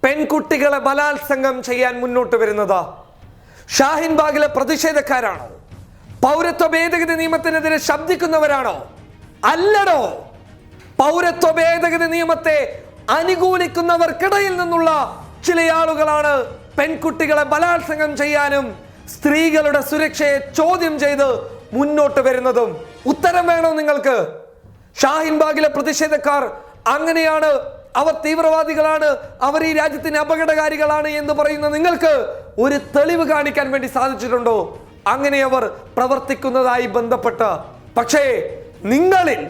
പെൺകുട്ടികളെ ബലാത്സംഗം ചെയ്യാൻ മുന്നോട്ട് വരുന്നത് ഷാഹിൻ ബാഗിലെ പ്രതിഷേധക്കാരാണോ? പൗരത്വ ഭേദഗതി നിയമത്തിനെതിരെ ശബ്ദിക്കുന്നവരാണോ? അല്ലടോ. പൗരത്വ ഭേദഗതി നിയമത്തെ അനുകൂലിക്കുന്നവർക്കിടയിൽ നിന്നുള്ള ചില ആളുകളാണ് പെൺകുട്ടികളെ ബലാത്സംഗം ചെയ്യാനും സ്ത്രീകളുടെ സുരക്ഷയെ ചോദ്യം ചെയ്ത് മുന്നോട്ട് വരുന്നതും. ഉത്തരം വേണോ നിങ്ങൾക്ക്? ഷാഹിൻ ബാഗിലെ പ്രതിഷേധക്കാർ അങ്ങനെയാണ്, അവർ തീവ്രവാദികളാണ്, അവർ ഈ രാജ്യത്തിന് അപകടകാരികളാണ് എന്ന് പറയുന്ന നിങ്ങൾക്ക് ഒരു തെളിവ് കാണിക്കാൻ വേണ്ടി സാധിച്ചിട്ടുണ്ടോ അങ്ങനെ അവർ പ്രവർത്തിക്കുന്നതായി ബന്ധപ്പെട്ട്? പക്ഷേ നിങ്ങളിൽ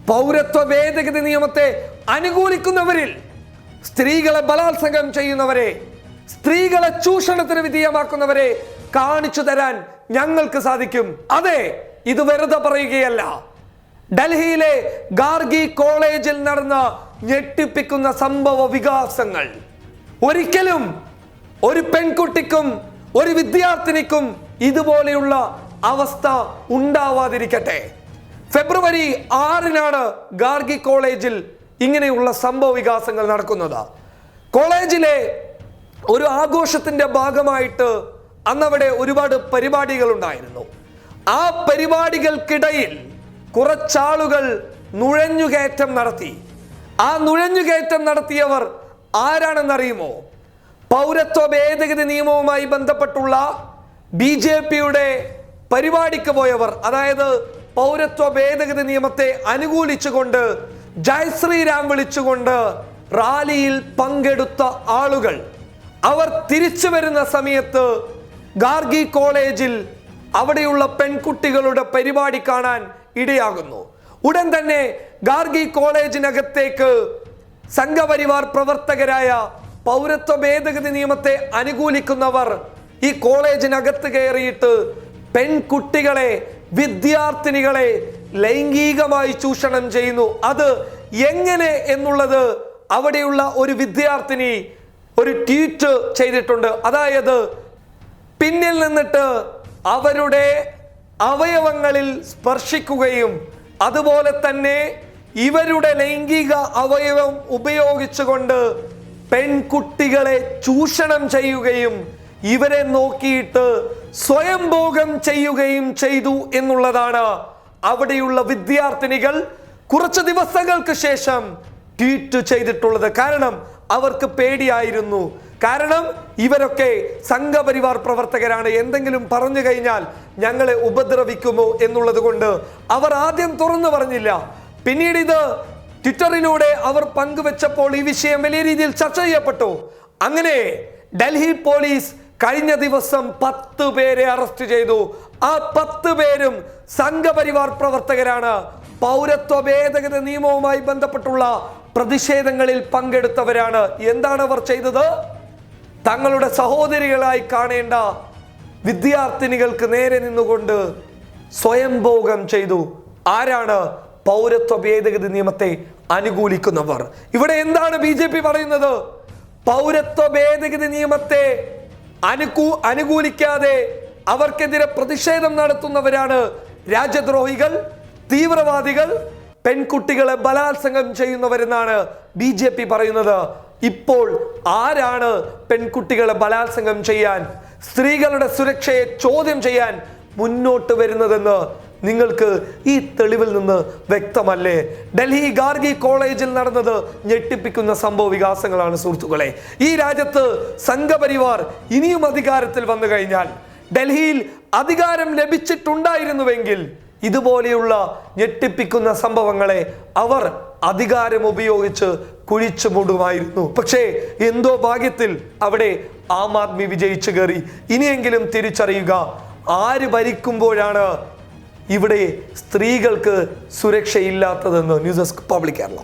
പൗരത്വ ഭേദഗതി നിയമത്തെ അനുകൂലിക്കുന്നവരിൽ സ്ത്രീകളെ ബലാത്സംഗം ചെയ്യുന്നവരെ, സ്ത്രീകളെ ചൂഷണത്തിന് വിധേയമാക്കുന്നവരെ കാണിച്ചു തരാൻ ഞങ്ങൾക്ക് സാധിക്കും. അതെ, ഇത് വെറുതെ പറയുകയല്ല. ഡൽഹിയിലെ ഗാർഗി കോളേജിൽ നടന്ന ഞെട്ടിപ്പിക്കുന്ന സംഭവ വികാസങ്ങൾ ഒരിക്കലും ഒരു പെൺകുട്ടിക്കും ഒരു വിദ്യാർത്ഥിനിക്കും ഇതുപോലെയുള്ള അവസ്ഥ ഉണ്ടാവാതിരിക്കട്ടെ. ഫെബ്രുവരി 6-നാണ് ഗാർഗി കോളേജിൽ ഇങ്ങനെയുള്ള സംഭവ വികാസങ്ങൾ നടക്കുന്നത്. കോളേജിലെ ഒരു ആഘോഷത്തിന്റെ ഭാഗമായിട്ട് അന്നവിടെ ഒരുപാട് പരിപാടികൾ ഉണ്ടായിരുന്നു. ആ പരിപാടികൾക്കിടയിൽ കുറച്ചാളുകൾ നുഴഞ്ഞുകയറ്റം നടത്തി. ആ നുഴഞ്ഞുകയറ്റം നടത്തിയവർ ആരാണെന്നറിയുമോ? പൗരത്വ ഭേദഗതി നിയമവുമായി ബന്ധപ്പെട്ടുള്ള BJPയുടെ പരിപാടിക്ക് പോയവർ. അതായത് പൗരത്വ ഭേദഗതി നിയമത്തെ അനുകൂലിച്ചുകൊണ്ട് ജയ് ശ്രീരാം വിളിച്ചുകൊണ്ട് റാലിയിൽ പങ്കെടുത്ത ആളുകൾ അവർ തിരിച്ചു വരുന്ന സമയത്ത് ഗാർഗി കോളേജിൽ അവിടെയുള്ള പെൺകുട്ടികളുടെ പരിപാടി കാണാൻ ഇടയാകുന്നു. ഉടൻ തന്നെ ഗാർഗി കോളേജിനകത്തേക്ക് സംഘപരിവാർ പ്രവർത്തകരായ പൗരത്വ ഭേദഗതി നിയമത്തെ അനുകൂലിക്കുന്നവർ ഈ കോളേജിനകത്ത് കയറിയിട്ട് പെൺകുട്ടികളെ, വിദ്യാർത്ഥിനികളെ ലൈംഗികമായി ചൂഷണം ചെയ്യുന്നു. അത് എങ്ങനെ എന്നുള്ളത് അവിടെയുള്ള ഒരു വിദ്യാർത്ഥിനി ഒരു ട്വീറ്റ് ചെയ്തിട്ടുണ്ട്. അതായത് പിന്നിൽ നിന്നിട്ട് അവരുടെ അവയവങ്ങളിൽ സ്പർശിക്കുകയും അതുപോലെ തന്നെ ഇവരുടെ ലൈംഗിക അവയവം ഉപയോഗിച്ചുകൊണ്ട് പെൺകുട്ടികളെ ചൂഷണം ചെയ്യുകയും ഇവരെ നോക്കിയിട്ട് സ്വയംഭോഗം ചെയ്യുകയും ചെയ്തു എന്നുള്ളതാണ് അവിടെയുള്ള വിദ്യാർത്ഥിനികൾ കുറച്ച് ദിവസങ്ങൾക്ക് ശേഷം ട്വീറ്റ് ചെയ്തിട്ടുള്ളത്. കാരണം അവർക്ക് പേടിയായിരുന്നു. കാരണം ഇവരൊക്കെ സംഘപരിവാർ പ്രവർത്തകരാണ്, എന്തെങ്കിലും പറഞ്ഞു കഴിഞ്ഞാൽ ഞങ്ങളെ ഉപദ്രവിക്കുമോ എന്നുള്ളത് കൊണ്ട് അവർ ആദ്യം തുറന്നു പറഞ്ഞില്ല. പിന്നീട് ഇത് ട്വിറ്ററിലൂടെ അവർ പങ്കുവെച്ചപ്പോൾ ഈ വിഷയം വലിയ രീതിയിൽ ചർച്ച ചെയ്യപ്പെട്ടു. അങ്ങനെ ഡൽഹി പോലീസ് കഴിഞ്ഞ ദിവസം 10 പേരെ അറസ്റ്റ് ചെയ്തു. ആ 10 പേരും സംഘപരിവാർ പ്രവർത്തകരാണ്. പൗരത്വ ഭേദഗതി നിയമവുമായി ബന്ധപ്പെട്ടുള്ള പ്രതിഷേധങ്ങളിൽ പങ്കെടുത്തവരാണ്. എന്താണ് അവർ ചെയ്തത്? തങ്ങളുടെ സഹോദരികളായി കാണേണ്ട വിദ്യാർത്ഥിനികൾക്ക് നേരെ നിന്നുകൊണ്ട് സ്വയംഭോഗം ചെയ്തു. ആരാണ്? പൗരത്വ ഭേദഗതി നിയമത്തെ അനുകൂലിക്കുന്നവർ. ഇവിടെ എന്താണ് BJP പറയുന്നത്? പൗരത്വ ഭേദഗതി നിയമത്തെ അനുകൂലിക്കാതെ അവർക്കെതിരെ പ്രതിഷേധം നടത്തുന്നവരാണ് രാജ്യദ്രോഹികൾ, തീവ്രവാദികൾ, പെൺകുട്ടികളെ ബലാത്സംഗം ചെയ്യുന്നവരെന്നാണ് BJP പറയുന്നത്. ഇപ്പോൾ ആരാണ് പെൺകുട്ടികളെ ബലാത്സംഗം ചെയ്യാൻ, സ്ത്രീകളുടെ സുരക്ഷയെ ചോദ്യം ചെയ്യാൻ മുന്നോട്ട് വരുന്നതെന്ന് നിങ്ങൾക്ക് ഈ തെളിവിൽ നിന്ന് വ്യക്തമല്ലേ? ഡൽഹി ഗാർഗി കോളേജിൽ നടന്നത് ഞെട്ടിപ്പിക്കുന്ന സംഭവ വികാസങ്ങളാണ് സുഹൃത്തുക്കളെ. ഈ രാജ്യത്ത് സംഘപരിവാർ ഇനിയും അധികാരത്തിൽ വന്നു കഴിഞ്ഞാൽ, ഡൽഹിയിൽ അധികാരം ലഭിച്ചിട്ടുണ്ടായിരുന്നുവെങ്കിൽ ഇതുപോലെയുള്ള ഞെട്ടിപ്പിക്കുന്ന സംഭവങ്ങളെ അവർ അധികാരം ഉപയോഗിച്ച് കുഴിച്ചു മൂടുമായിരുന്നു. പക്ഷേ എന്തോ ഭാഗ്യത്തിൽ അവിടെ ആം ആദ്മി വിജയിച്ചു കയറി. ഇനിയെങ്കിലും തിരിച്ചറിയുക, ആര് ഭരിക്കുമ്പോഴാണ് ഇവിടെ സ്ത്രീകൾക്ക് സുരക്ഷയില്ലാത്തതെന്ന്. News desk public Kerala.